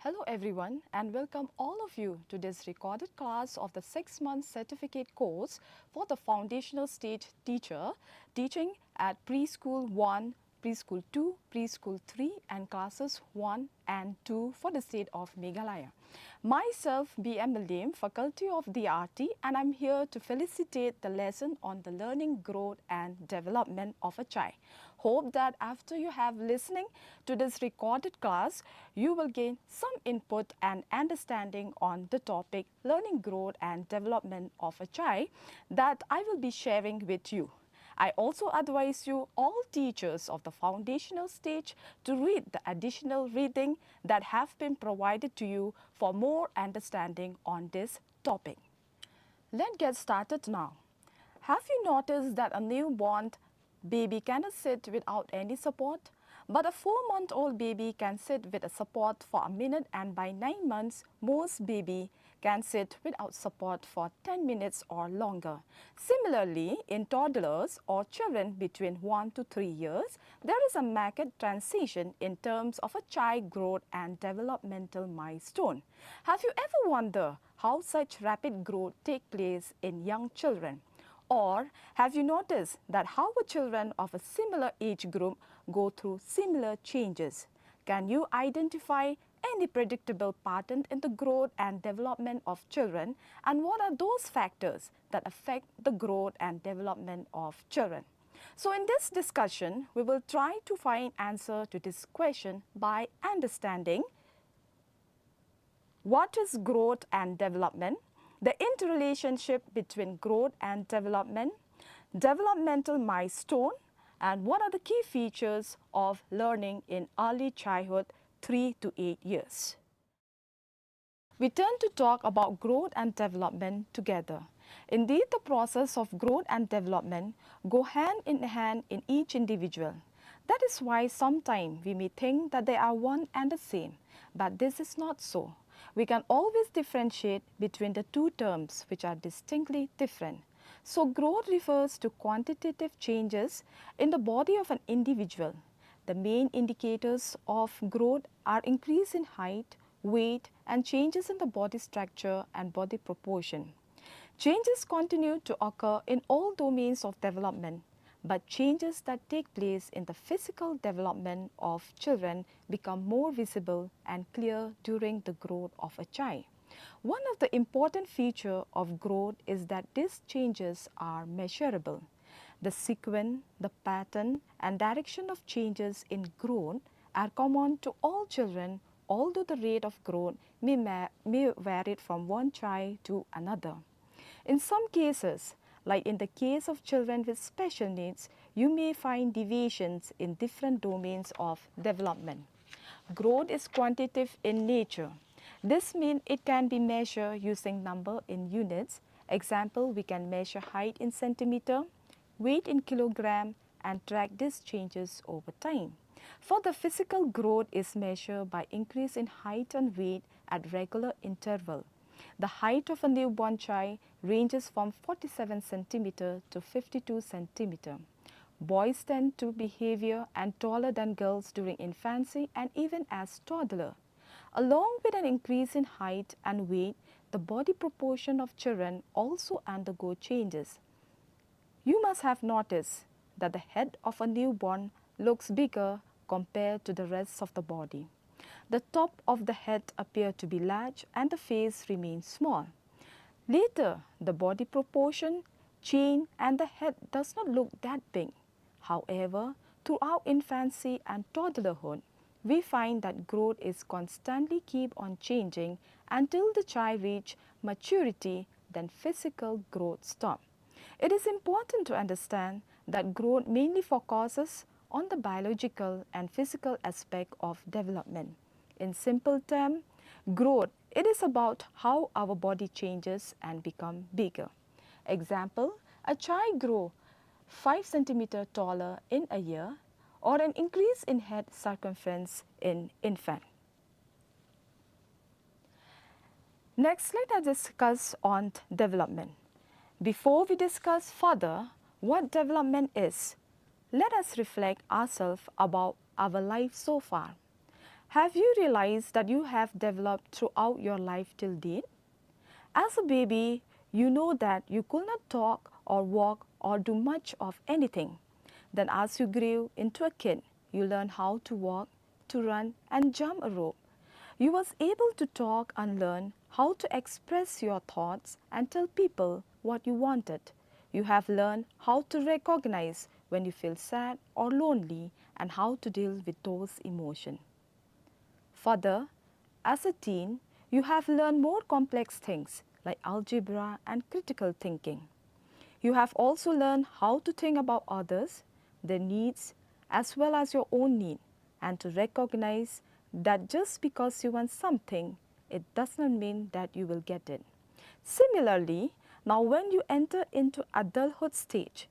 Hello everyone and welcome all of you to this recorded class of the 6-month certificate course for the foundational stage teacher teaching at preschool 1, preschool 2, preschool 3 and classes 1 and 2 for the state of Meghalaya. Myself Mylliem, Faculty of the RT, and I'm here to felicitate the lesson on the learning, growth and development of a child. Hope that after you have listening to this recorded class, you will gain some input and understanding on the topic learning, growth and development of a child that I will be sharing with you. I also advise you, all teachers of the foundational stage, to read the additional reading that have been provided to you for more understanding on this topic. Let's get started now. Have you noticed that a newborn baby cannot sit without any support? But a 4-month-old baby can sit with a support for a minute, and by 9 months, most baby can sit without support for 10 minutes or longer. Similarly, in toddlers or children between 1 to 3 years, there is a marked transition in terms of a child growth and developmental milestone. Have you ever wondered how such rapid growth takes place in young children? Or have you noticed that how children of a similar age group go through similar changes? Can you identify any predictable pattern in the growth and development of children, and what are those factors that affect the growth and development of children? So in this discussion, we will try to find answer to this question by understanding what is growth and development, the interrelationship between growth and development, developmental milestone, and what are the key features of learning in early childhood 3 to 8 years. We turn to talk about growth and development together. Indeed, the process of growth and development go hand in hand in each individual. That is why sometimes we may think that they are one and the same, but this is not so. We can always differentiate between the two terms which are distinctly different. So growth refers to quantitative changes in the body of an individual. The main indicators of growth are increase in height, weight and changes in the body structure and body proportion. Changes continue to occur in all domains of development, but changes that take place in the physical development of children become more visible and clear during the growth of a child. One of the important features of growth is that these changes are measurable. The sequence, the pattern and direction of changes in growth are common to all children, although the rate of growth may vary from one child to another. In some cases, like in the case of children with special needs, you may find deviations in different domains of development. Growth is quantitative in nature. This means it can be measured using number in units. Example, we can measure height in centimeter, weight in kilogram, and track these changes over time. For the physical growth is measured by increase in height and weight at regular interval. The height of a newborn child ranges from 47 cm to 52 cm. Boys tend to be heavier and taller than girls during infancy and even as toddler. Along with an increase in height and weight, the body proportion of children also undergo changes. You must have noticed that the head of a newborn looks bigger compared to the rest of the body. The top of the head appears to be large and the face remains small. Later, the body proportion change and the head does not look that big. However, throughout infancy and toddlerhood, we find that growth is constantly keep on changing until the child reach maturity, then physical growth stops. It is important to understand that growth mainly focuses on the biological and physical aspect of development. In simple terms, growth, it is about how our body changes and become bigger. Example, a child grows 5 cm taller in a year, or an increase in head circumference in infant. Next, let us discuss on development. Before we discuss further what development is, let us reflect ourselves about our life so far. Have you realized that you have developed throughout your life till date? As a baby, you know that you could not talk or walk or do much of anything. Then as you grew into a kid, you learned how to walk, to run and jump a rope. You was able to talk and learn how to express your thoughts and tell people what you wanted. You have learned how to recognize when you feel sad or lonely and how to deal with those emotions. Further, as a teen, you have learned more complex things like algebra and critical thinking. You have also learned how to think about others, their needs, as well as your own need, and to recognize that just because you want something, it does not mean that you will get it. Similarly, now when you enter into adulthood stage,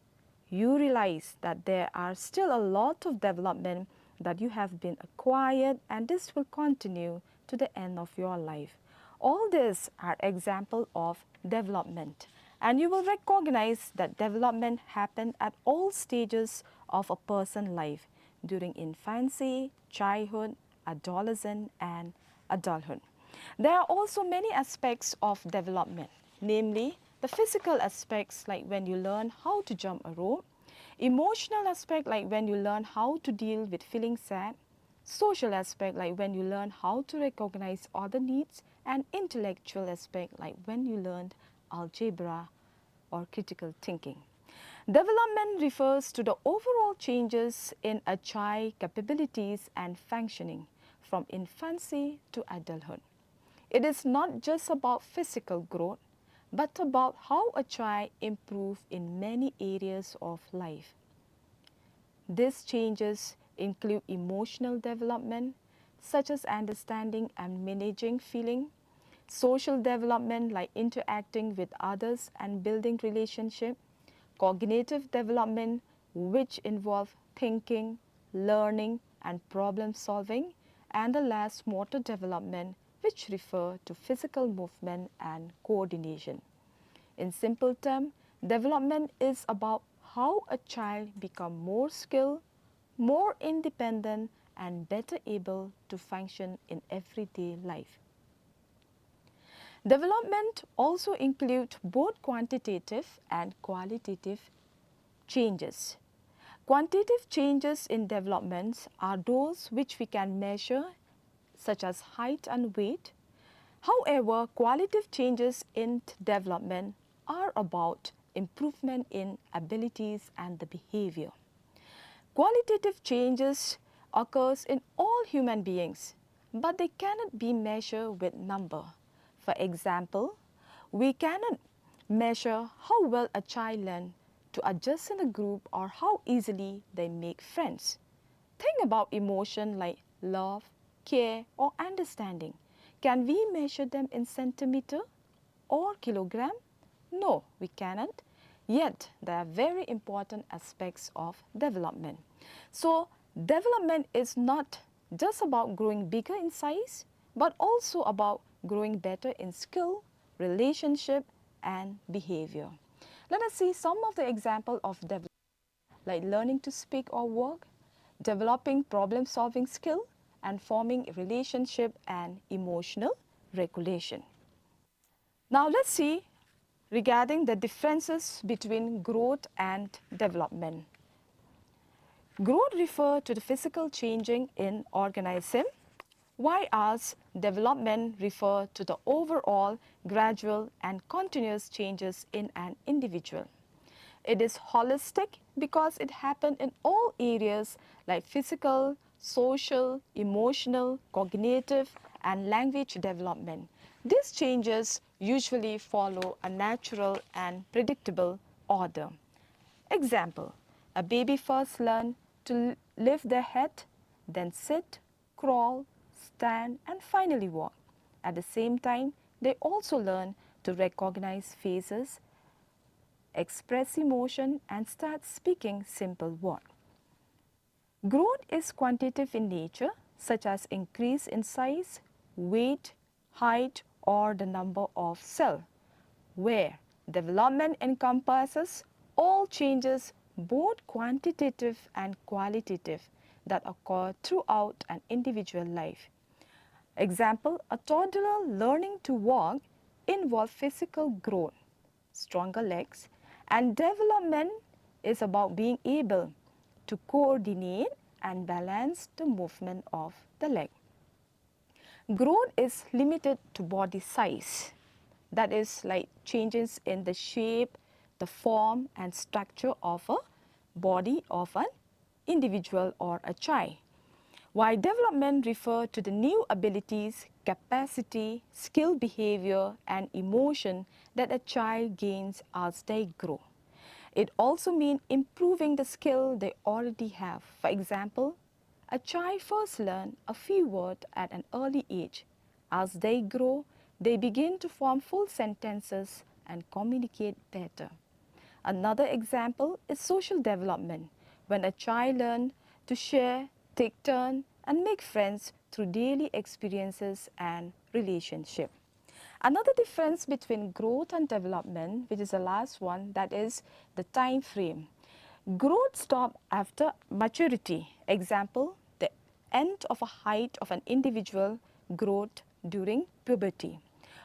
you realize that there are still a lot of development that you have been acquired, and this will continue to the end of your life. All these are examples of development, and you will recognize that development happens at all stages of a person's life during infancy, childhood, adolescence, and adulthood. There are also many aspects of development, namely the physical aspects like when you learn how to jump a rope, emotional aspect like when you learn how to deal with feeling sad, social aspect like when you learn how to recognize other needs, and intellectual aspect like when you learned algebra or critical thinking. Development refers to the overall changes in a child's capabilities and functioning from infancy to adulthood. It is not just about physical growth, but about how a child improves in many areas of life. These changes include emotional development, such as understanding and managing feeling, social development like interacting with others and building relationship, cognitive development which involve thinking, learning and problem solving, and the last motor development which refer to physical movement and coordination. In simple terms, development is about how a child becomes more skilled, more independent, and better able to function in everyday life. Development also includes both quantitative and qualitative changes. Quantitative changes in developments are those which we can measure, such as height and weight. However, qualitative changes in development are about improvement in abilities and the behavior. Qualitative changes occurs in all human beings, but they cannot be measured with number. For example, we cannot measure how well a child learns to adjust in a group or how easily they make friends. Think about emotion like love, care, or understanding. Can we measure them in centimeter or kilogram? No, we cannot. Yet, they are very important aspects of development. So, development is not just about growing bigger in size, but also about growing better in skill, relationship, and behavior. Let us see some of the examples of development, like learning to speak or walk, developing problem-solving skill, and forming relationship and emotional regulation. Now let's see regarding the differences between growth and development. Growth refers to the physical changing in organism, whereas development refers to the overall gradual and continuous changes in an individual. It is holistic because it happens in all areas like physical, social, emotional, cognitive, and language development. These changes usually follow a natural and predictable order. Example, a baby first learns to lift their head, then sit, crawl, stand, and finally walk. At the same time, they also learn to recognize faces, express emotion, and start speaking simple words. Growth is quantitative in nature, such as increase in size, weight, height, or the number of cells, where development encompasses all changes, both quantitative and qualitative, that occur throughout an individual life. Example, a toddler learning to walk involves physical growth, stronger legs, and development is about being able to coordinate and balance the movement of the leg. Growth is limited to body size. That is like changes in the shape, the form and structure of a body of an individual or a child. While development refers to the new abilities, capacity, skill, behavior and emotion that a child gains as they grow. It also means improving the skill they already have. For example, a child first learns a few words at an early age. As they grow, they begin to form full sentences and communicate better. Another example is social development, when a child learns to share, take turns, and make friends through daily experiences and relationships. Another difference between growth and development, which is the last one, that is the time frame. Growth stops after maturity. Example, the end of a height of an individual growth during puberty.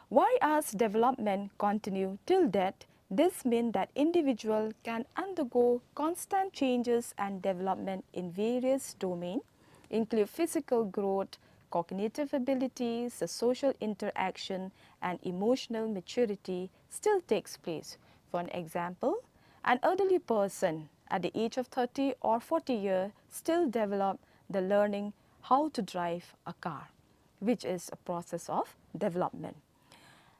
Whereas development continue till death, this means that individual can undergo constant changes and development in various domains, include physical growth, cognitive abilities, the social interaction, and emotional maturity still takes place. For an example, an elderly person at the age of 30 or 40 years still develop the learning how to drive a car, which is a process of development.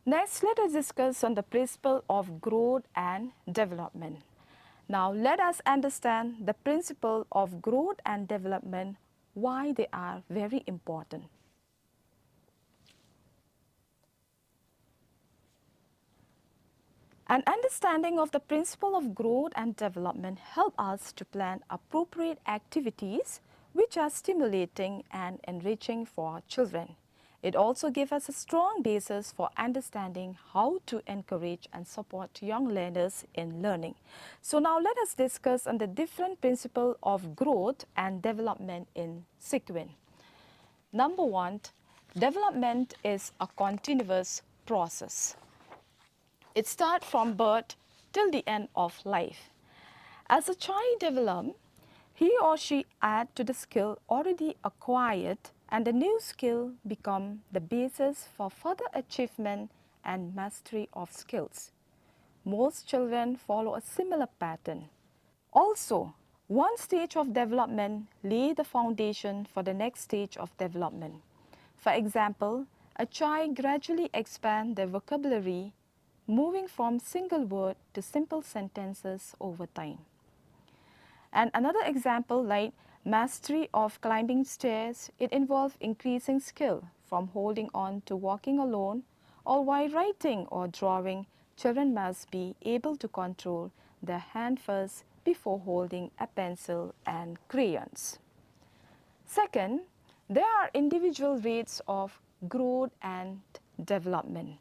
Next, let us discuss on the principle of growth and development. Now, let us understand the principle of growth and development, why they are very important. An understanding of the principle of growth and development help us to plan appropriate activities which are stimulating and enriching for children. It also gives us a strong basis for understanding how to encourage and support young learners in learning. So now let us discuss on the different principles of growth and development in sequence. Number one, development is a continuous process. It starts from birth till the end of life. As a child develops, he or she adds to the skill already acquired, and the new skill becomes the basis for further achievement and mastery of skills. Most children follow a similar pattern. Also, one stage of development lays the foundation for the next stage of development. For example, a child gradually expands their vocabulary, moving from single word to simple sentences over time. And another example, like mastery of climbing stairs, it involves increasing skill from holding on to walking alone, or while writing or drawing, children must be able to control their hand first before holding a pencil and crayons. Second, there are individual rates of growth and development.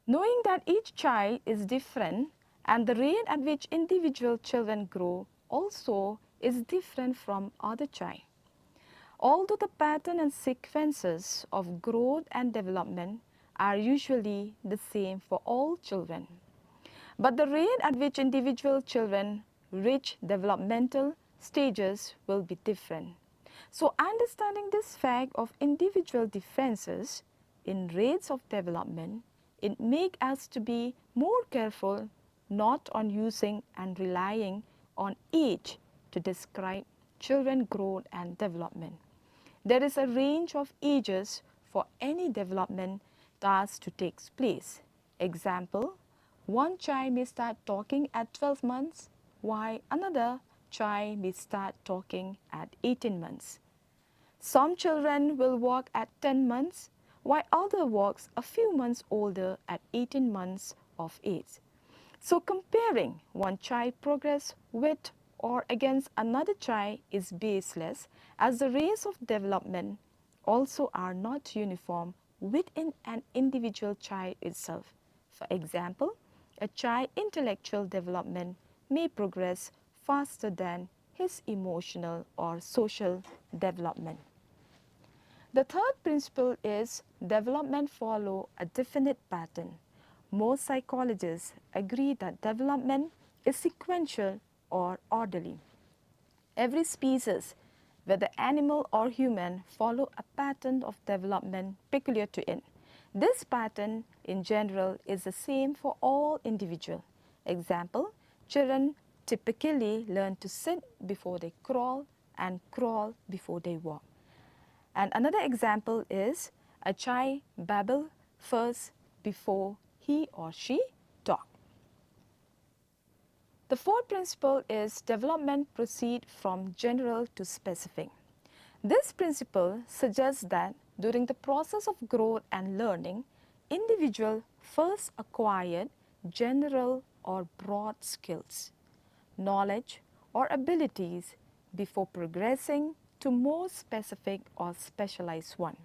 Knowing that each child is different and the rate at which individual children grow also is different from other child. Although the pattern and sequences of growth and development are usually the same for all children, but the rate at which individual children reach developmental stages will be different. So understanding this fact of individual differences in rates of development, it makes us to be more careful not on using and relying on age to describe children growth and development. There is a range of ages for any development task to take place. Example, one child may start talking at 12 months, while another child may start talking at 18 months. Some children will walk at 10 months, while others walk a few months older at 18 months of age. So comparing one child progress with or against another child is baseless, as the rates of development also are not uniform within an individual child itself. For example, a child's intellectual development may progress faster than his emotional or social development. The third principle is development follow a definite pattern. Most psychologists agree that development is sequential or orderly. Every species, whether animal or human, follow a pattern of development peculiar to it. This pattern in general is the same for all individuals. Example, children typically learn to sit before they crawl and crawl before they walk. And another example is a child babble first before he or she talk. The fourth principle is development proceed from general to specific. This principle suggests that during the process of growth and learning, individual first acquired general or broad skills, knowledge or abilities before progressing to more specific or specialized one.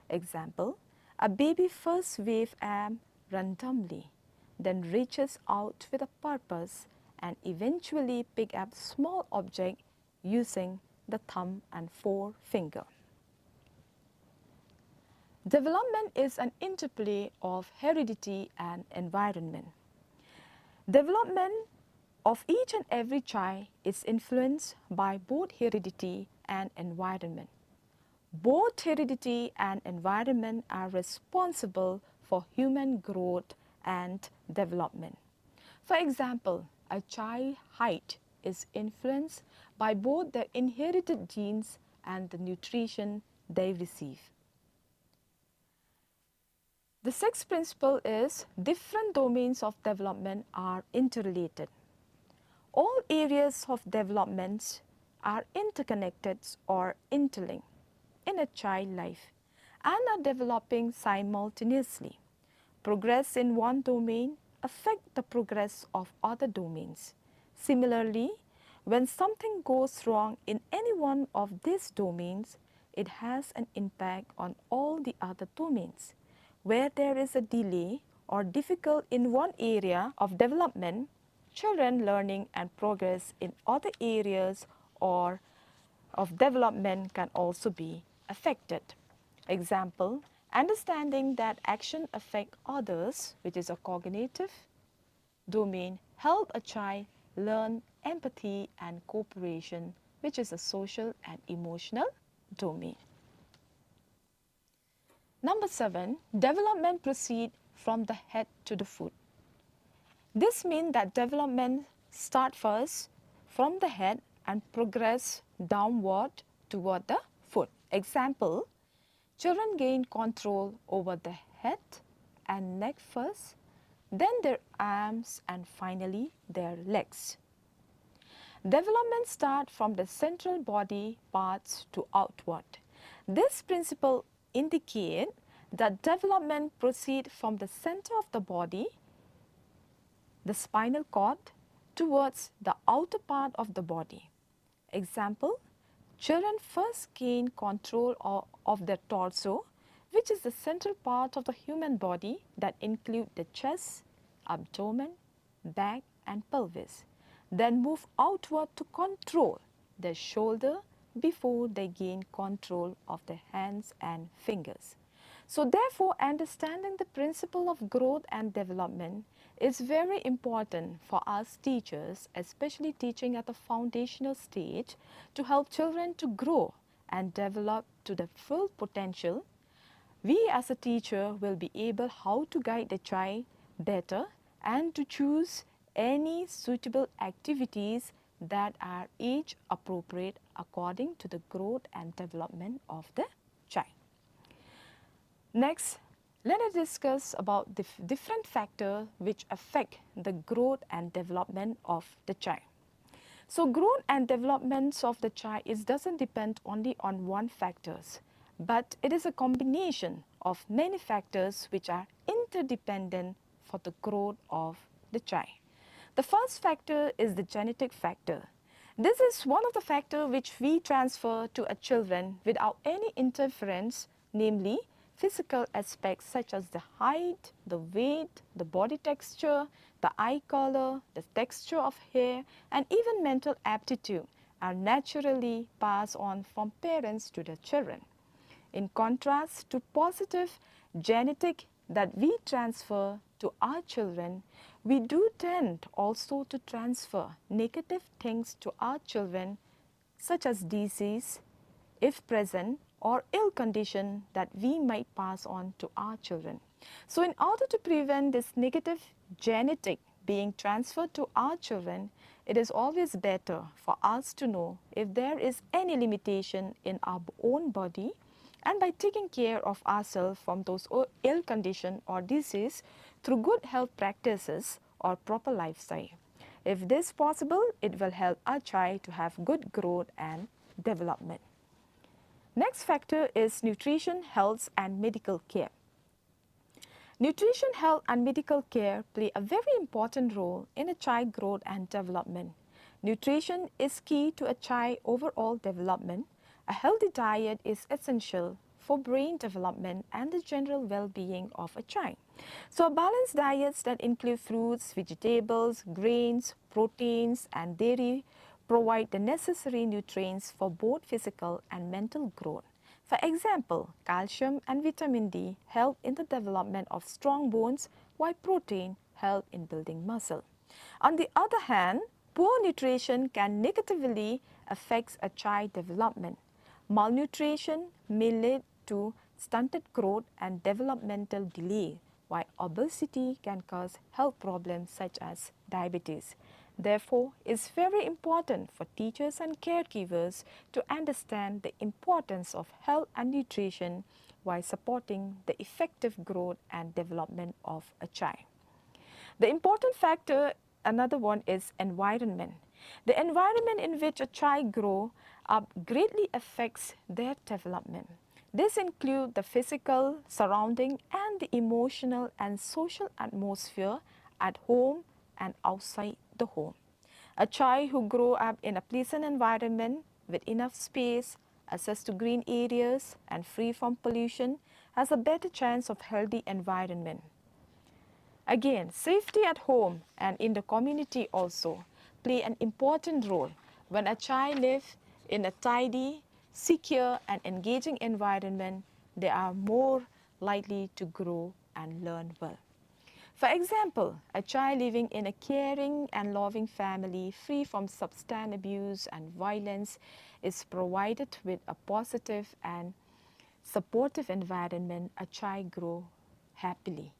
Example, a baby first wave arm randomly, then reaches out with a purpose and eventually pick up small object using the thumb and forefinger. Development is an interplay of heredity and environment. Development of each and every child is influenced by both heredity and environment. Both heredity and environment are responsible for human growth and development. For example, a child's height is influenced by both their inherited genes and the nutrition they receive. The sixth principle is different domains of development are interrelated. All areas of development are interconnected or interlinked in a child life and are developing simultaneously. Progress in one domain affects the progress of other domains. Similarly, when something goes wrong in any one of these domains, it has an impact on all the other domains. Where there is a delay or difficult in one area of development, children learning and progress in other areas or of development can also be affected. Example, understanding that action affect others, which is a cognitive domain, help a child learn empathy and cooperation, which is a social and emotional domain. Number 7, development proceed from the head to the foot. This means that development start first from the head and progress downward toward the foot. Example, children gain control over the head and neck first, then their arms and finally their legs. Development starts from the central body parts to outward. This principle indicates that development proceeds from the center of the body, the spinal cord, towards the outer part of the body. Example, children first gain control of their torso, which is the central part of the human body that include the chest, abdomen, back and pelvis. Then move outward to control their shoulder before they gain control of their hands and fingers. So therefore, understanding the principle of growth and development is very important for us teachers, especially teaching at the foundational stage, to help children to grow and develop to the full potential. We as a teacher will be able how to guide the child better and to choose any suitable activities that are age appropriate according to the growth and development of the child. Next, let us discuss about the different factors which affect the growth and development of the child. So growth and development of the child doesn't depend only on one factors, but it is a combination of many factors which are interdependent for the growth of the child. The first factor is the genetic factor. This is one of the factors which we transfer to a children without any interference, namely physical aspects such as the height, the weight, the body texture, the eye color, the texture of hair, and even mental aptitude are naturally passed on from parents to the children. In contrast to positive genetic that we transfer to our children, we do tend also to transfer negative things to our children, such as disease, if present, or ill condition that we might pass on to our children. So in order to prevent this negative genetic being transferred to our children, it is always better for us to know if there is any limitation in our own body, and by taking care of ourselves from those ill condition or disease through good health practices or proper lifestyle. If this is possible, it will help our child to have good growth and development. Next factor is nutrition, health and medical care. Nutrition, health and medical care play a very important role in a child growth and development. Nutrition is key to a child overall development. A healthy diet is essential for brain development and the general well-being of a child. So a balanced diet that include fruits, vegetables, grains, proteins and dairy provide the necessary nutrients for both physical and mental growth. For example, calcium and vitamin D help in the development of strong bones, while protein help in building muscle. On the other hand, poor nutrition can negatively affect a child's development. Malnutrition may lead to stunted growth and developmental delay, while obesity can cause health problems such as diabetes. Therefore, it's very important for teachers and caregivers to understand the importance of health and nutrition while supporting the effective growth and development of a child. The important factor, another one, is environment. The environment in which a child grows up greatly affects their development. This includes the physical surrounding and the emotional and social atmosphere at home and outside the home. A child who grows up in a pleasant environment with enough space, access to green areas and free from pollution has a better chance of healthy environment. Again, safety at home and in the community also play an important role. When a child lives in a tidy, secure and engaging environment, they are more likely to grow and learn well. For example, a child living in a caring and loving family free from substance abuse and violence is provided with a positive and supportive environment, a child grows happily.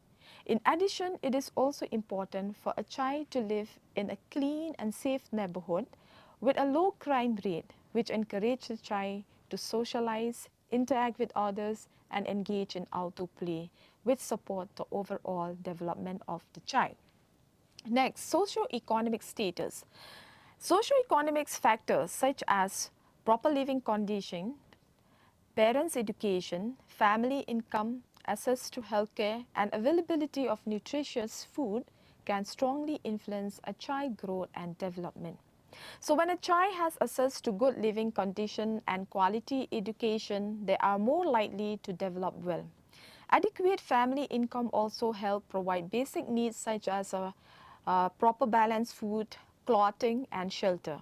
In addition, it is also important for a child to live in a clean and safe neighborhood with a low crime rate, which encourages the child to socialize, interact with others, and engage in outdoor play, which support the overall development of the child. Next, socio-economic status. Socio-economic factors such as proper living condition, parents' education, family income, access to healthcare, and availability of nutritious food can strongly influence a child's growth and development. So when a child has access to good living condition and quality education, they are more likely to develop well. Adequate family income also help provide basic needs such as proper balanced food, clothing, and shelter.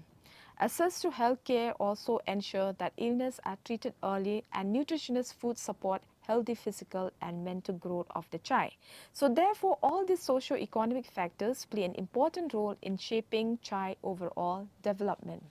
Access to health care also ensure that illness are treated early and nutritious food support healthy physical and mental growth of the child. So therefore, all these socio-economic factors play an important role in shaping child overall development.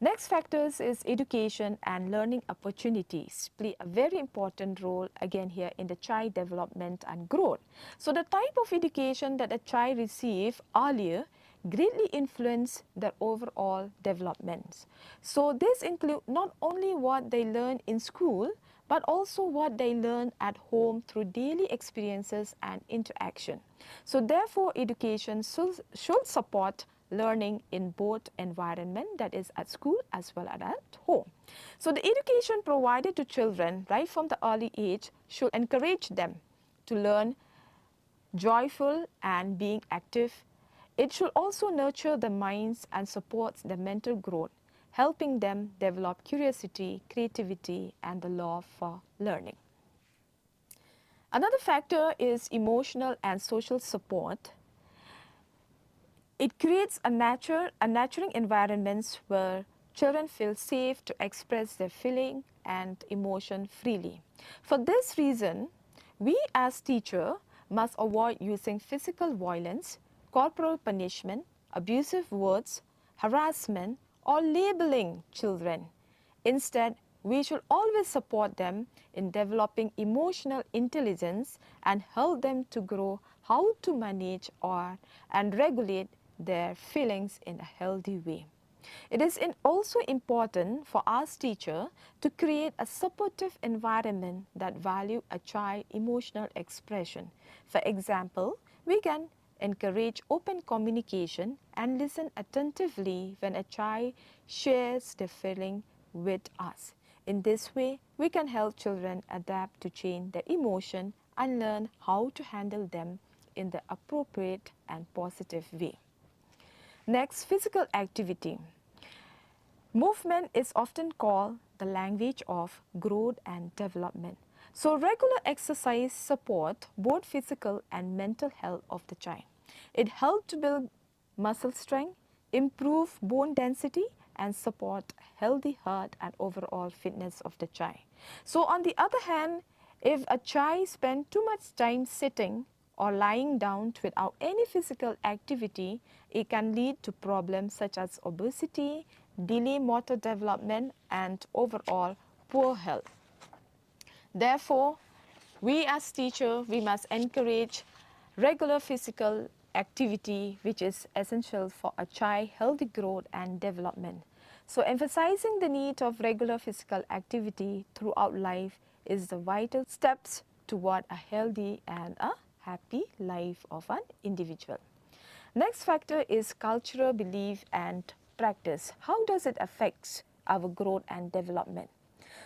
Next factors is education and learning opportunities play a very important role again here in the child development and growth. So the type of education that a child receives earlier greatly influence their overall development. So this includes not only what they learn in school, but also what they learn at home through daily experiences and interaction. So therefore, education should support learning in both environment, that is at school as well as at home. So the education provided to children right from the early age should encourage them to learn joyful and being active. It should also nurture the minds and supports their mental growth, helping them develop curiosity, creativity, and the love for learning. Another factor is emotional and social support. It creates a nurturing environments where children feel safe to express their feeling, and emotion freely. For this reason, we as teachers must avoid using physical violence, corporal punishment, abusive words, harassment, or labeling children. Instead, we should always support them in developing emotional intelligence and help them to grow how to manage and regulate their feelings in a healthy way. It is also important for us teachers to create a supportive environment that value a child's emotional expression. For example, we can encourage open communication and listen attentively when a child shares their feeling with us. In this way, we can help children adapt to change their emotion and learn how to handle them in the appropriate and positive way. Next, physical activity. Movement is often called the language of growth and development. So regular exercise support both physical and mental health of the child. It helps to build muscle strength, improve bone density, and support healthy heart and overall fitness of the child. So on the other hand, if a child spends too much time sitting or lying down without any physical activity, it can lead to problems such as obesity, delay motor development, and overall poor health. Therefore, we as teachers, we must encourage regular physical activity, which is essential for a child's healthy growth and development. So emphasizing the need of regular physical activity throughout life is the vital steps toward a healthy and a happy life of an individual. Next factor is cultural belief and practice. How does it affect our growth and development?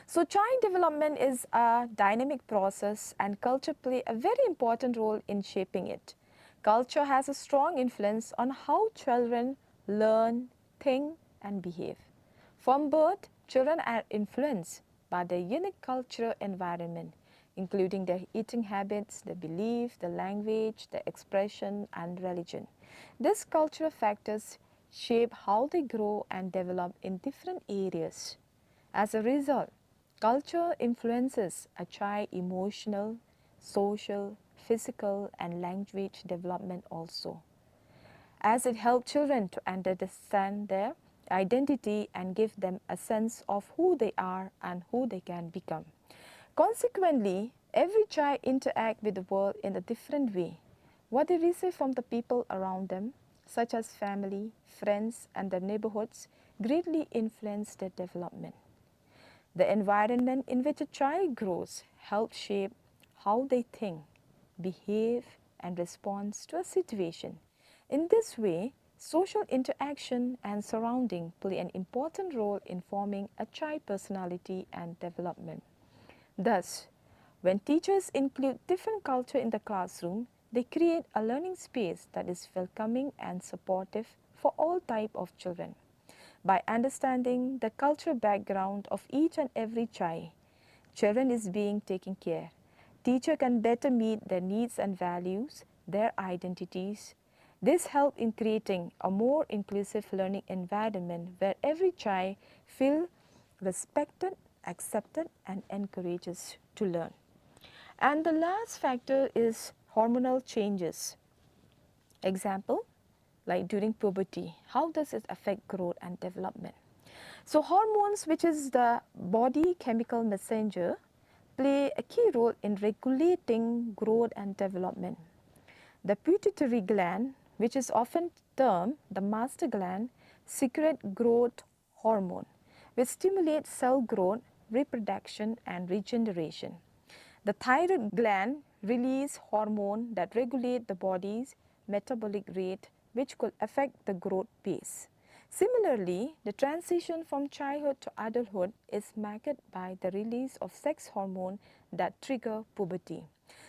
So child development is a dynamic process and culture play a very important role in shaping it. Culture has a strong influence on how children learn, think and behave. From birth, children are influenced by their unique cultural environment, including their eating habits, their belief, the language, the expression and religion. These cultural factors shape how they grow and develop in different areas. As a result, culture influences a child's emotional, social, physical and language development also, as it helps children to understand their identity and give them a sense of who they are and who they can become. Consequently, every child interacts with the world in a different way. What they receive from the people around them, such as family, friends and the neighborhoods, greatly influence their development. The environment in which a child grows helps shape how they think, behave and respond to a situation. In this way, social interaction and surrounding play an important role in forming a child's personality and development. Thus, when teachers include different culture in the classroom, they create a learning space that is welcoming and supportive for all types of children. By understanding the cultural background of each and every child, children is being taken care. Teacher can better meet their needs and values, their identities. This helps in creating a more inclusive learning environment where every child feels respected, accepted and encourages to learn. And the last factor is hormonal changes. Example, like during puberty, how does it affect growth and development? So hormones, which is the body chemical messenger, play a key role in regulating growth and development. The pituitary gland, which is often termed the master gland, secretes growth hormone, which stimulates cell growth, reproduction and regeneration. The thyroid gland releases hormone that regulate the body's metabolic rate, which could affect the growth pace. Similarly, the transition from childhood to adulthood is marked by the release of sex hormone that trigger puberty.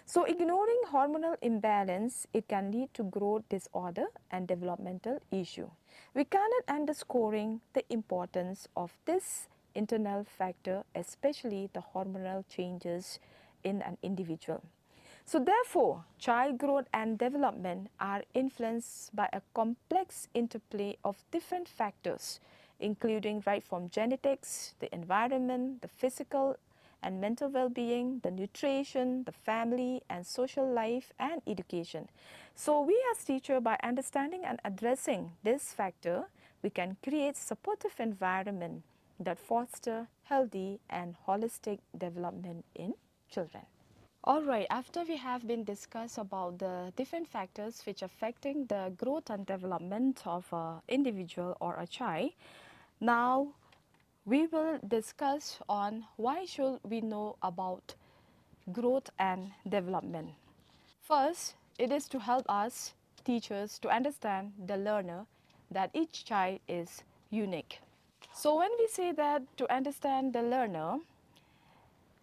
So ignoring hormonal imbalance, it can lead to growth disorder and developmental issue. We cannot underscoring the importance of this internal factor, especially the hormonal changes in an individual. So therefore, child growth and development are influenced by a complex interplay of different factors, including right from genetics, the environment, the physical and mental well-being, the nutrition, the family and social life and education. So we as teacher, by understanding and addressing this factor, we can create supportive environment that foster healthy and holistic development in children. All right, after we have been discussed about the different factors which affecting the growth and development of an individual or a child, now we will discuss on why should we know about growth and development. First, it is to help us teachers to understand the learner that each child is unique. So when we say that to understand the learner,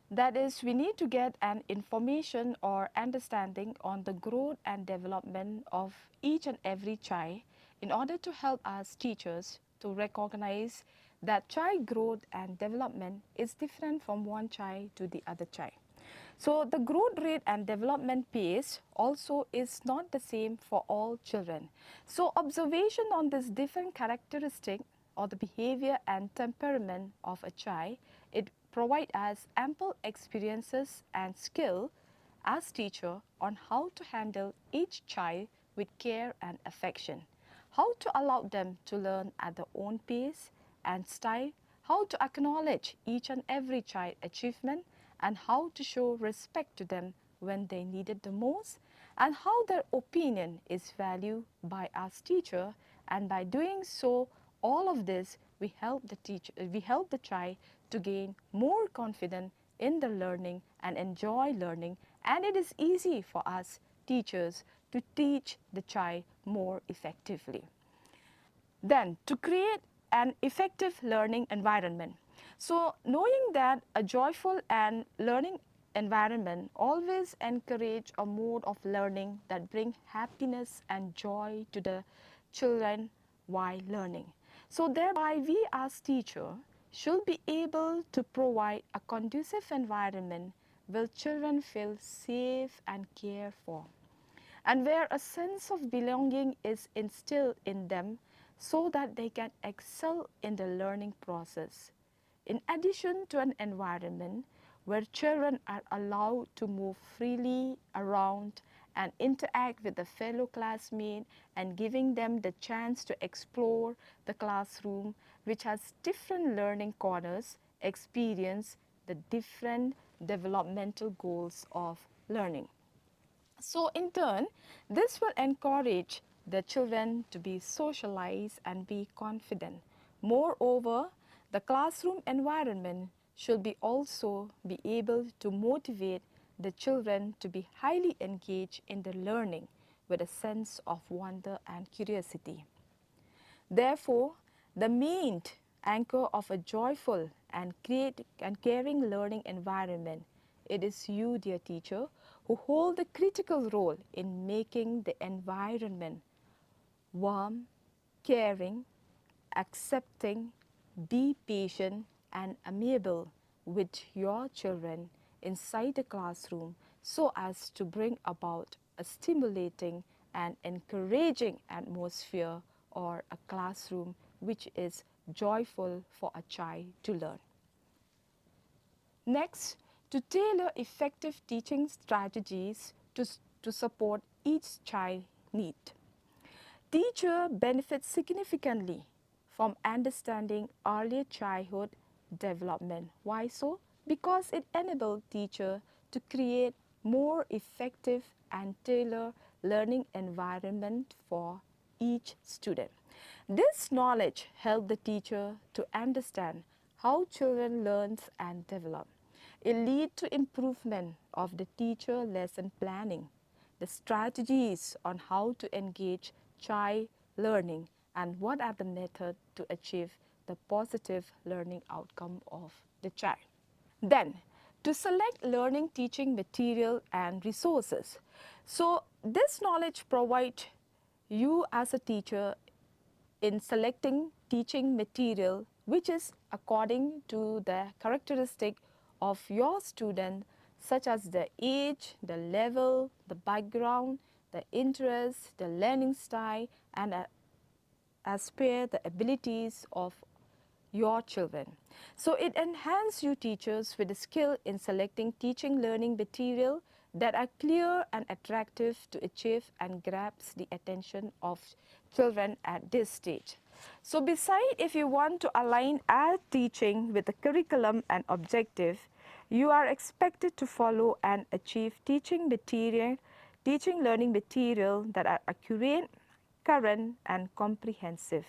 that is, we need to get an information or understanding on the growth and development of each and every child in order to help us teachers to recognize that child growth and development is different from one child to the other child. So the growth rate and development pace also is not the same for all children. So observation on this different characteristic or the behavior and temperament of a child, it provide us ample experiences and skill as teacher on how to handle each child with care and affection, how to allow them to learn at their own pace and style, how to acknowledge each and every child achievement, and how to show respect to them when they need it the most, and how their opinion is valued by us teacher. And by doing so, all of this, we help the child to gain more confidence in the learning and enjoy learning, and it is easy for us teachers to teach the child more effectively. Then, to create an effective learning environment. So, knowing that a joyful and learning environment always encourage a mode of learning that bring happiness and joy to the children while learning. So, thereby we as teacher should be able to provide a conducive environment where children feel safe and cared for, and where a sense of belonging is instilled in them so that they can excel in the learning process. In addition to an environment where children are allowed to move freely around and interact with the fellow classmates and giving them the chance to explore the classroom, which has different learning corners, experience the different developmental goals of learning. So in turn, this will encourage the children to be socialized and be confident. Moreover, the classroom environment should be also be able to motivate the children to be highly engaged in the learning with a sense of wonder and curiosity. Therefore, the main anchor of a joyful and caring learning environment, it is you, dear teacher, who hold the critical role in making the environment warm, caring, accepting, be patient and amiable with your children inside the classroom so as to bring about a stimulating and encouraging atmosphere or a classroom which is joyful for a child to learn. Next, to tailor effective teaching strategies to support each child need. Teacher benefits significantly from understanding early childhood development. Why so? Because it enables teacher to create more effective and tailored learning environment for each student. This knowledge helps the teacher to understand how children learn and develop. It leads to improvement of the teacher lesson planning, the strategies on how to engage child learning, and what are the methods to achieve the positive learning outcome of the child. Then, to select learning teaching material and resources. So, this knowledge provides you as a teacher in selecting teaching material which is according to the characteristic of your student, such as the age, the level, the background, the interest, the learning style, and as per the abilities of your children. So it enhances you teachers with a skill in selecting teaching learning material that are clear and attractive to achieve and grasp the attention of children at this stage. So besides, if you want to align our teaching with the curriculum and objective, you are expected to follow and achieve teaching learning material that are accurate, current and comprehensive,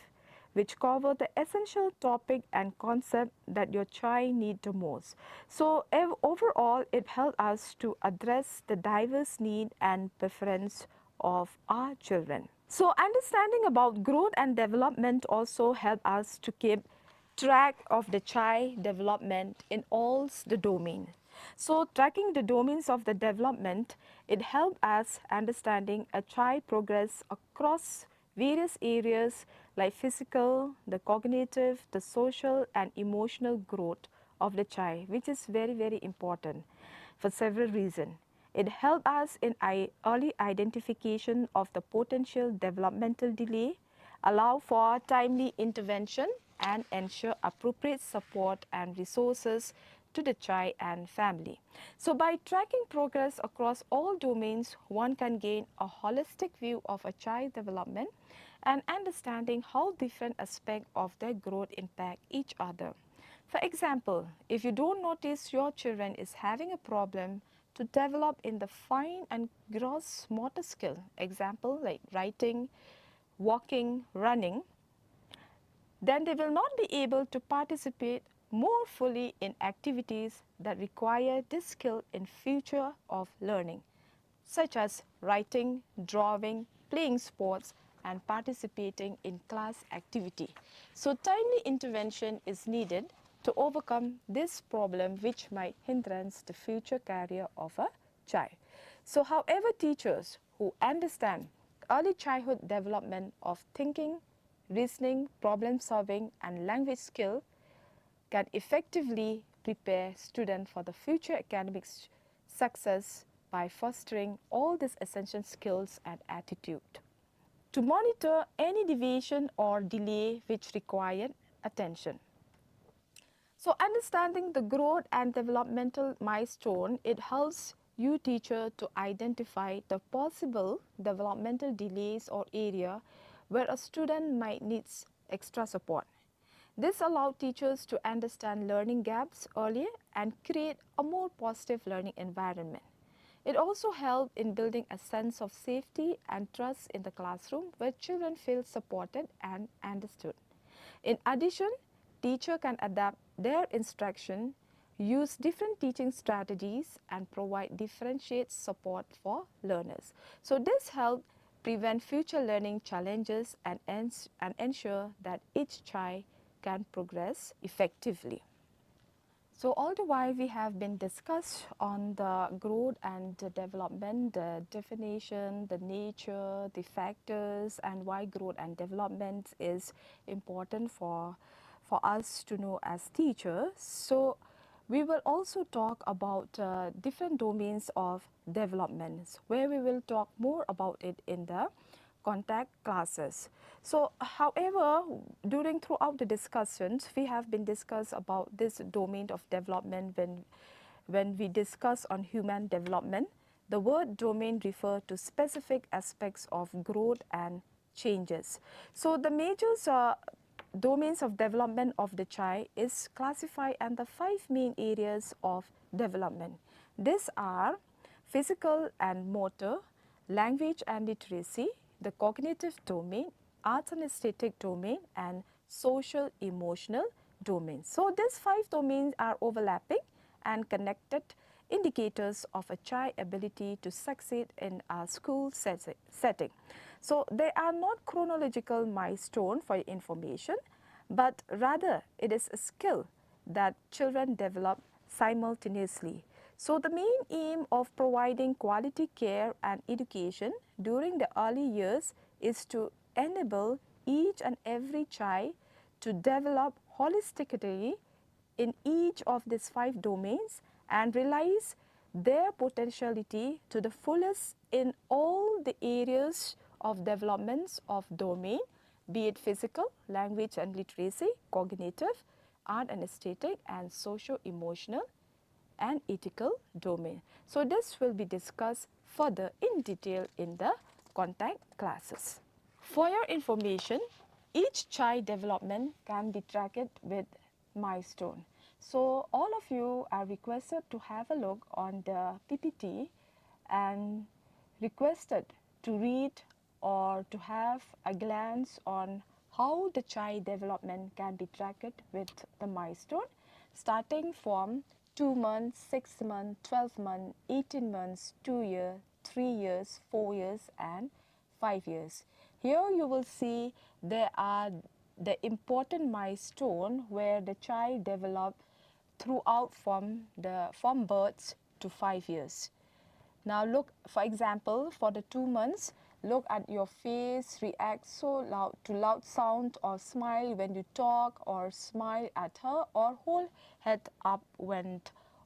which cover the essential topic and concept that your child need the most. So overall, it helps us to address the diverse need and preference of our children. So understanding about growth and development also help us to keep track of the child development in all the domains. So tracking the domains of the development, it helps us understanding a child progress across various areas like physical, the cognitive, the social and emotional growth of the child, which is very, very important for several reasons. It helps us in early identification of the potential developmental delay, allow for timely intervention and ensure appropriate support and resources to the child and family. So by tracking progress across all domains, one can gain a holistic view of a child development and understanding how different aspects of their growth impact each other. For example, if you don't notice your children is having a problem to develop in the fine and gross motor skill, example like writing, walking, running, then they will not be able to participate more fully in activities that require this skill in future of learning, such as writing, drawing, playing sports, and participating in class activity. So timely intervention is needed to overcome this problem which might hindrance the future career of a child. So however, teachers who understand early childhood development of thinking, reasoning, problem solving and language skill can effectively prepare students for the future academic success by fostering all these essential skills and attitude. To monitor any deviation or delay which required attention. So understanding the growth and developmental milestone, it helps you teacher to identify the possible developmental delays or area where a student might need extra support. This allows teachers to understand learning gaps earlier and create a more positive learning environment. It also helps in building a sense of safety and trust in the classroom where children feel supported and understood. In addition, teacher can adapt their instruction, use different teaching strategies and provide differentiate support for learners. So this helps prevent future learning challenges and ensure that each child can progress effectively. So all the while we have been discussed on the growth and the development, the definition, the nature, the factors and why growth and development is important for us to know as teachers. So we will also talk about different domains of development where we will talk more about it in the contact classes. So however, throughout the discussions, we have been discussed about this domain of development when we discuss on human development. The word domain refers to specific aspects of growth and changes. So the major domains of development of the child is classified under 5 main areas of development. These are physical and motor, language and literacy, the cognitive domain, arts and aesthetic domain, and social emotional domain. So these 5 domains are overlapping and connected indicators of a child ability to succeed in a school setting. So they are not chronological milestone for information, but rather it is a skill that children develop simultaneously. So the main aim of providing quality care and education during the early years is to enable each and every child to develop holistically in each of these 5 domains and realize their potentiality to the fullest in all the areas of developments of domain be it physical, language and literacy, cognitive, art and aesthetic, and socio-emotional and ethical domain. So this will be discussed further in detail in the contact classes. For your information, each child development can be tracked with milestone. So all of you are requested to have a look on the PPT and requested to read or to have a glance on how the child development can be tracked with the milestone, starting from 2 months, 6 months, 12 months, 18 months, 2 years, 3 years, 4 years and 5 years. Here you will see there are the important milestone where the child develop throughout from birth to 5 years. Now look, for example, for the 2 months, look at your face, react so loud to loud sound or smile when you talk or smile at her or hold head up when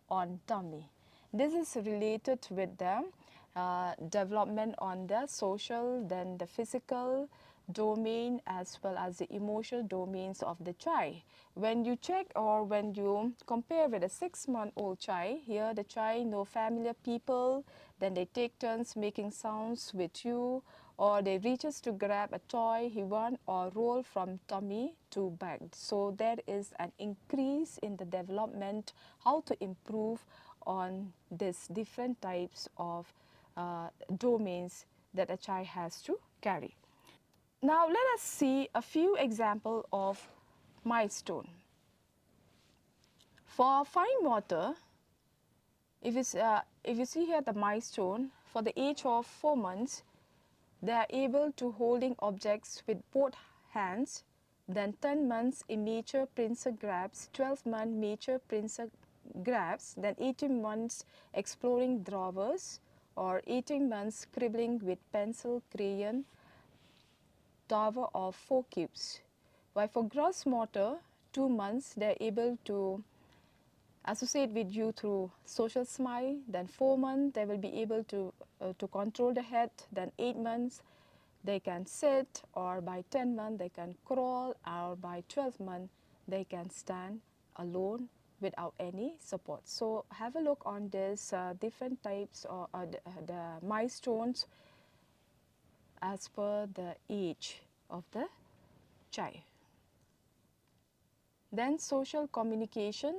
on tummy. This is related with the development on the social, then the physical domain as well as the emotional domains of the child. When you check or when you compare with a 6-month-old child, here the child know familiar people, then they take turns making sounds with you, or they reaches to grab a toy he want or roll from tummy to back. So there is an increase in the development, how to improve on these different types of domains that a child has to carry. Now let us see a few examples of milestone. For fine motor, if you see here the milestone, for the age of 4 months, they are able to holding objects with both hands. Then 10 months immature pincer grabs, 12 months mature pincer grabs, then 18 months exploring drawers, or 18 months scribbling with pencil, crayon, tower of 4 cubes. While for gross motor, 2 months they are able to associate with you through social smile. Then 4 months they will be able to control the head. Then 8 months they can sit, or by 10 months they can crawl, or by 12 months they can stand alone without any support. So have a look on this different types or the milestones as per the age of the child. Then social communication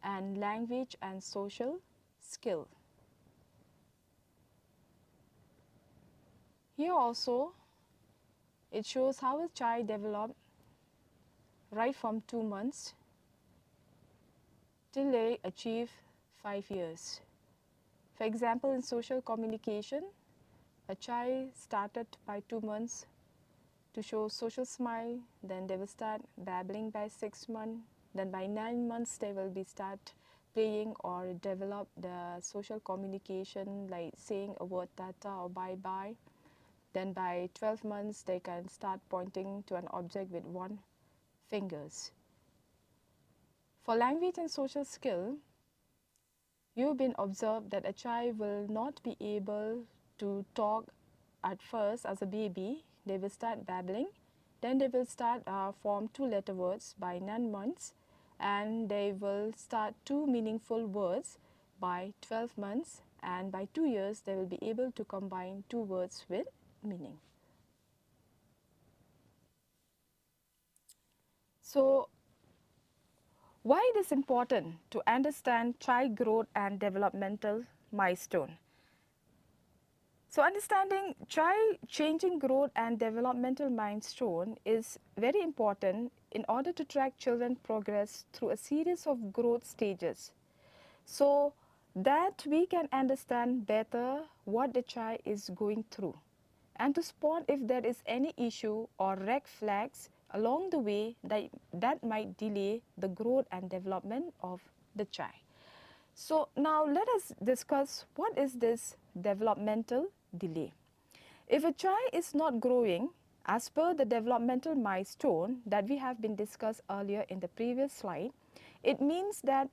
and language and social skill. Here also it shows how a child develops right from 2 months till they achieve 5 years. For example, in social communication, a child started by 2 months to show social smile, then they will start babbling by 6 months, then by 9 months they will be start playing or develop the social communication like saying a word tata or bye bye. Then by 12 months they can start pointing to an object with one fingers. For language and social skill, you've been observed that a child will not be able to talk at first as a baby. They will start babbling, then they will start form 2-letter words by 9 months, and they will start 2 meaningful words by 12 months, and by 2 years they will be able to combine 2 words with meaning. So why it is important to understand child growth and developmental milestone? So understanding child changing growth and developmental milestone is very important in order to track children's progress through a series of growth stages, so that we can understand better what the child is going through and to spot if there is any issue or red flags along the way that might delay the growth and development of the child. So now let us discuss what is this developmental delay. If a child is not growing as per the developmental milestone that we have been discussed earlier in the previous slide, it means that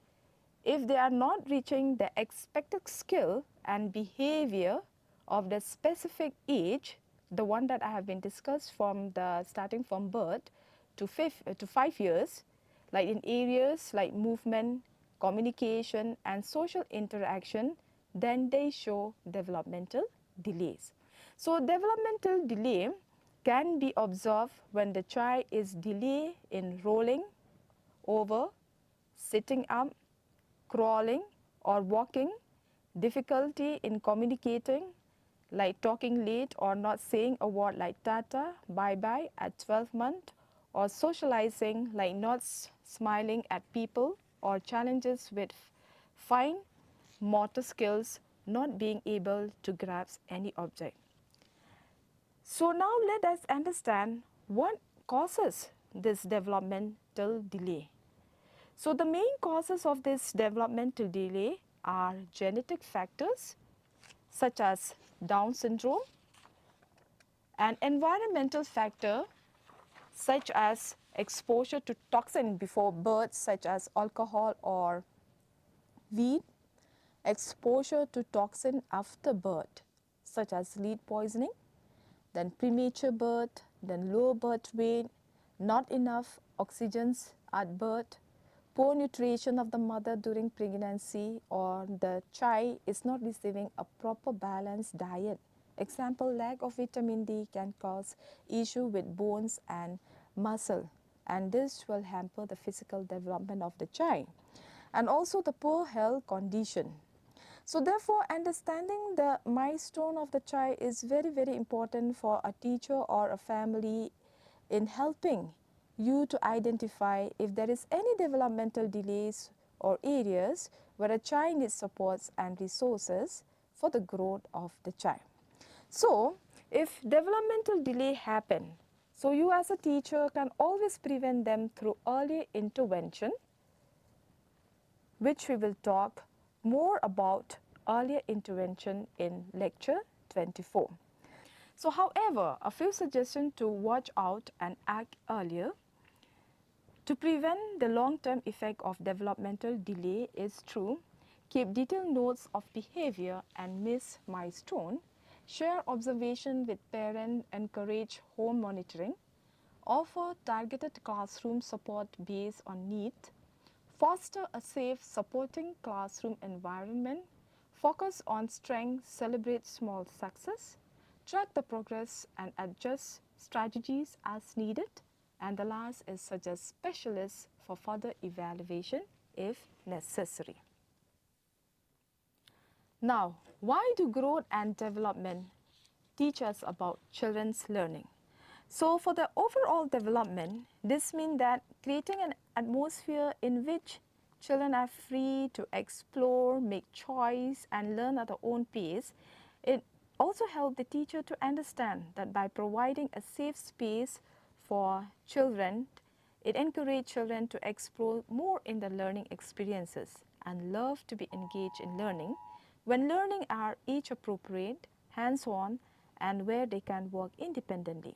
if they are not reaching the expected skill and behavior of the specific age, the one that I have been discussed from the starting from birth to 5 years, like in areas like movement, communication, and social interaction, then they show developmental delays. So developmental delay can be observed when the child is delayed in rolling over, sitting up, crawling or walking, difficulty in communicating, like talking late or not saying a word like tata, bye-bye at 12 months, or socializing like not smiling at people, or challenges with fine motor skills, not being able to grasp any object. So now let us understand what causes this developmental delay. So the main causes of this developmental delay are genetic factors such as Down syndrome, and environmental factor such as exposure to toxin before birth such as alcohol or weed, exposure to toxin after birth such as lead poisoning, then premature birth, then low birth weight, not enough oxygens at birth, poor nutrition of the mother during pregnancy, or the child is not receiving a proper balanced diet. Example, lack of vitamin D can cause issue with bones and muscle, and this will hamper the physical development of the child. And also the poor health condition. So therefore, understanding the milestone of the child is very, very important for a teacher or a family in helping you to identify if there is any developmental delays or areas where a child needs supports and resources for the growth of the child. So, if developmental delay happen, so you as a teacher can always prevent them through early intervention, which we will talk more about earlier intervention in lecture 24. So however, a few suggestions to watch out and act earlier. To prevent the long-term effect of developmental delay is true, keep detailed notes of behavior and miss milestone, share observation with parents, encourage home monitoring, offer targeted classroom support based on need, foster a safe, supporting classroom environment, focus on strengths, celebrate small success, track the progress and adjust strategies as needed, and the last is suggest specialists for further evaluation if necessary. Now, why do growth and development teach us about children's learning? So for the overall development, this means that creating an atmosphere in which children are free to explore, make choice and learn at their own pace, it also helps the teacher to understand that by providing a safe space for children, it encourages children to explore more in the learning experiences and love to be engaged in learning when learning are age appropriate, hands-on, and where they can work independently.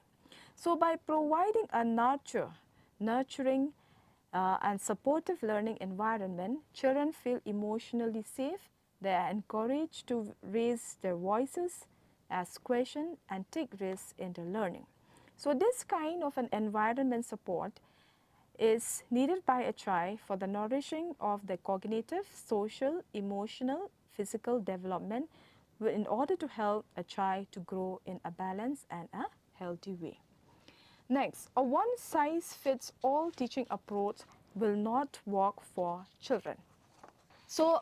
So by providing a nurturing and supportive learning environment, children feel emotionally safe. They are encouraged to raise their voices, ask questions, and take risks in their learning. So this kind of an environment support is needed by a child for the nourishing of the cognitive, social, emotional, physical development in order to help a child to grow in a balanced and a healthy way. Next, a one-size-fits-all teaching approach will not work for children. So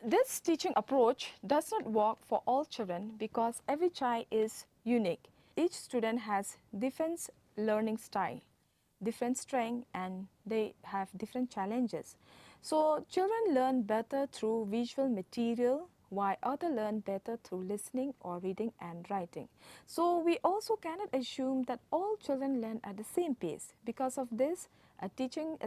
this teaching approach does not work for all children because every child is unique. Each student has different learning style, different strength, and they have different challenges. So children learn better through visual material, while others learn better through listening or reading and writing. So we also cannot assume that all children learn at the same pace. Because of this, a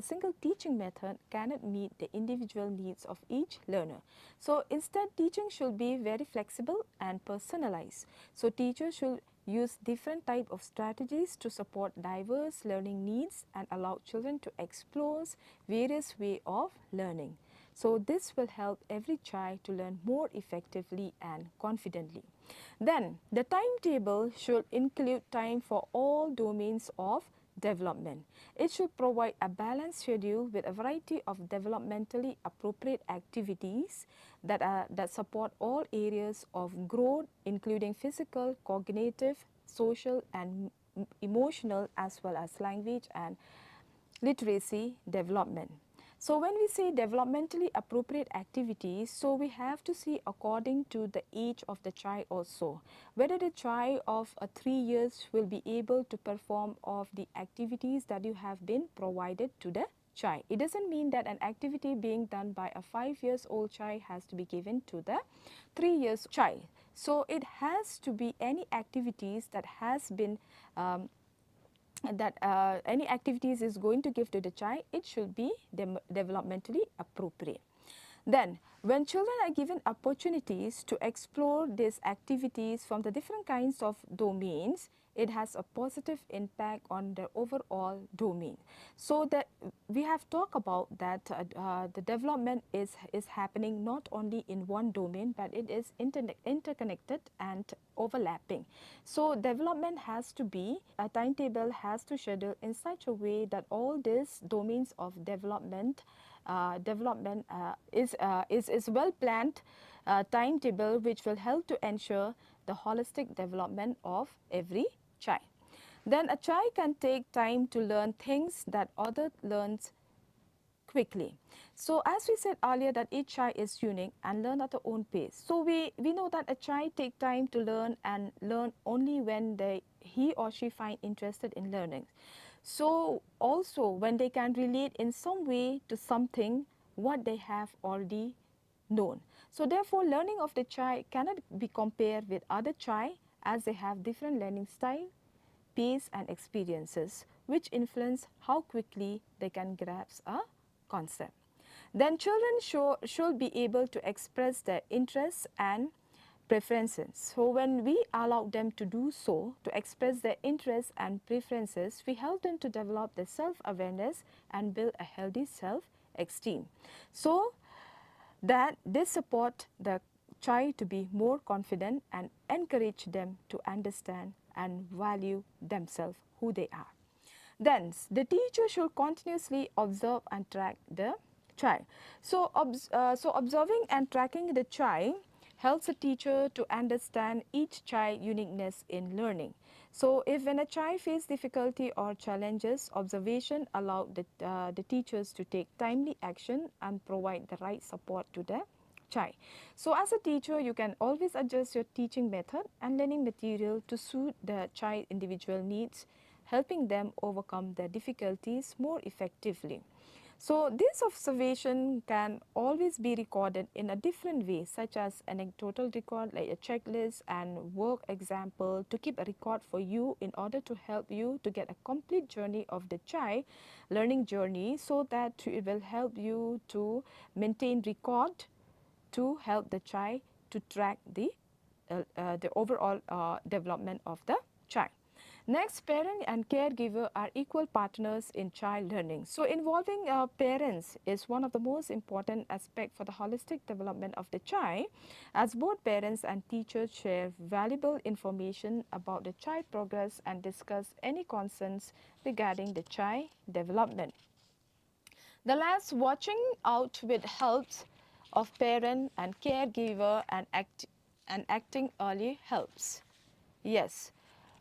single teaching method cannot meet the individual needs of each learner. So instead, teaching should be very flexible and personalized. So teachers should use different type of strategies to support diverse learning needs and allow children to explore various way of learning. So this will help every child to learn more effectively and confidently. Then the timetable should include time for all domains of development. It should provide a balanced schedule with a variety of developmentally appropriate activities that support all areas of growth, including physical, cognitive, social, and emotional, as well as language and literacy development. So when we say developmentally appropriate activities, so we have to see according to the age of the child also. Whether the child of 3 years will be able to perform of the activities that you have been provided to the child. It doesn't mean that an activity being done by a 5 years old child has to be given to the 3 years child. So it has to be any activities that has been any activities is going to give to the child, it should be developmentally appropriate. Then, when children are given opportunities to explore these activities from the different kinds of domains, it has a positive impact on the overall domain. So that we have talked about that the development is happening not only in one domain, but it is interconnected and overlapping. So development has to be, a timetable has to schedule in such a way that all these domains of development is well planned timetable, which will help to ensure the holistic development of every child. Then a child can take time to learn things that other learns quickly. So as we said earlier that each child is unique and learn at their own pace. So we know that a child take time to learn and learn only when he or she find interested in learning. So also when they can relate in some way to something what they have already known. So therefore learning of the child cannot be compared with other child as they have different learning style, pace and experiences which influence how quickly they can grasp a concept. Then children should be able to express their interests and preferences. So when we allow them to do so, to express their interests and preferences, we help them to develop their self-awareness and build a healthy self-esteem. So that they support the child to be more confident and encourage them to understand and value themselves, who they are. Then the teacher should continuously observe and track the child. So observing and tracking the child helps a teacher to understand each child's uniqueness in learning. So if when a child faces difficulty or challenges, observation allows the teachers to take timely action and provide the right support to the child. So as a teacher, you can always adjust your teaching method and learning material to suit the child individual needs, helping them overcome their difficulties more effectively. So this observation can always be recorded in a different way, such as anecdotal record like a checklist and work example to keep a record for you in order to help you to get a complete journey of the child learning journey, so that it will help you to maintain record to help the child to track the overall development of the child. Next, parent and caregiver are equal partners in child learning. So involving parents is one of the most important aspects for the holistic development of the child, as both parents and teachers share valuable information about the child progress and discuss any concerns regarding the child development. The last, watching out with helps of parent and caregiver and acting early helps. Yes,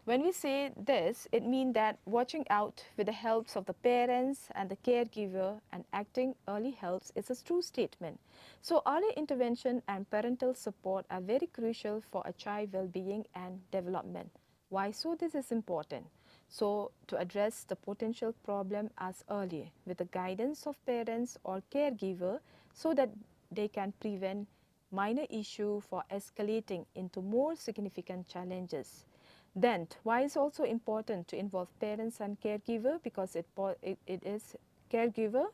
when we say this, it means that watching out with the helps of the parents and the caregiver and acting early helps is a true statement. So early intervention and parental support are very crucial for a child's well-being and development. Why so this is important? So to address the potential problem as early with the guidance of parents or caregiver, so that they can prevent minor issue for escalating into more significant challenges. Then why is also important to involve parents and caregiver, because it is caregiver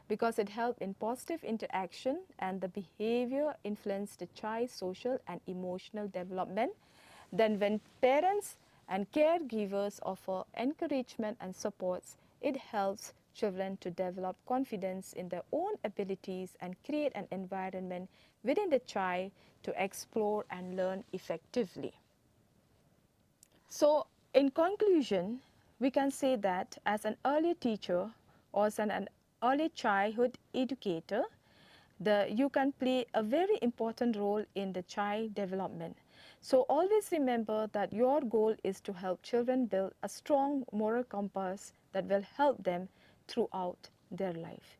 because it helps in positive interaction and the behavior influence the child's social and emotional development. Then when parents and caregivers offer encouragement and supports, it helps children to develop confidence in their own abilities and create an environment within the child to explore and learn effectively. So, in conclusion, we can say that as an early teacher or as an early childhood educator, you can play a very important role in the child development. So always remember that your goal is to help children build a strong moral compass that will help them throughout their life.